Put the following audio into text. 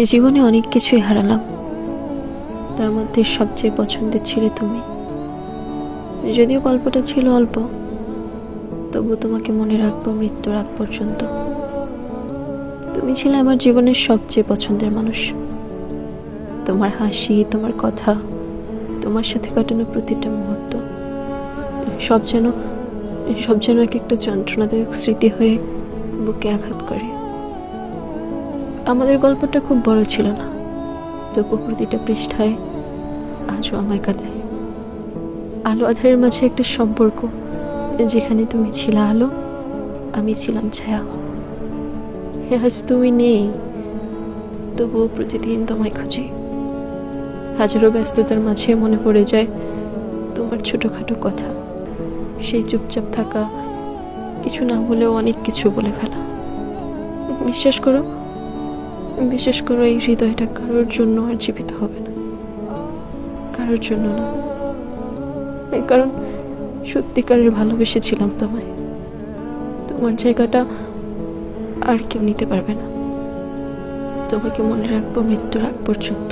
এই জীবনে অনেক কিছুই হারালাম, তার মধ্যে সবচেয়ে পছন্দের ছিলে তুমি। যদিও গল্পটা ছিল অল্প, তবু তোমাকে মনে রাখবো মৃত্যুর আগ পর্যন্ত। তুমি ছিলে আমার জীবনের সবচেয়ে পছন্দের মানুষ। তোমার হাসি, তোমার কথা, তোমার সাথে কাটানো প্রতিটা মুহূর্ত সব যেন এক একটা যন্ত্রণাদায়ক স্মৃতি হয়ে বুকে আঘাত করে। আমাদের গল্পটা খুব বড় ছিল না, তবু প্রতিটা পৃষ্ঠায় আজও আমায় কাঁদায়। আলো আধারের মাঝে একটা সম্পর্ক, যেখানে তুমি ছিলে আলো, আমি ছিলাম ছায়া। আজ তুমি নেই, তবুও প্রতিদিন তোমায় খুঁজি। হাজারো ব্যস্ততার মাঝে মনে পড়ে যায় তোমার ছোটখাটো কথা, সেই চুপচাপ থাকা, কিছু না বলেও অনেক কিছু বলে ফেলা। বিশ্বাস করো এই হৃদয়টা কারোর জন্য আর জীবিত হবে না, কারোর জন্য না। কারণ সত্যিকারের ভালোবেসেছিলাম তোমায়। তোমার জায়গাটা আর কেউ নিতে পারবে না। তোমাকে মনে রাখবো মৃত্যুর আগ পর্যন্ত।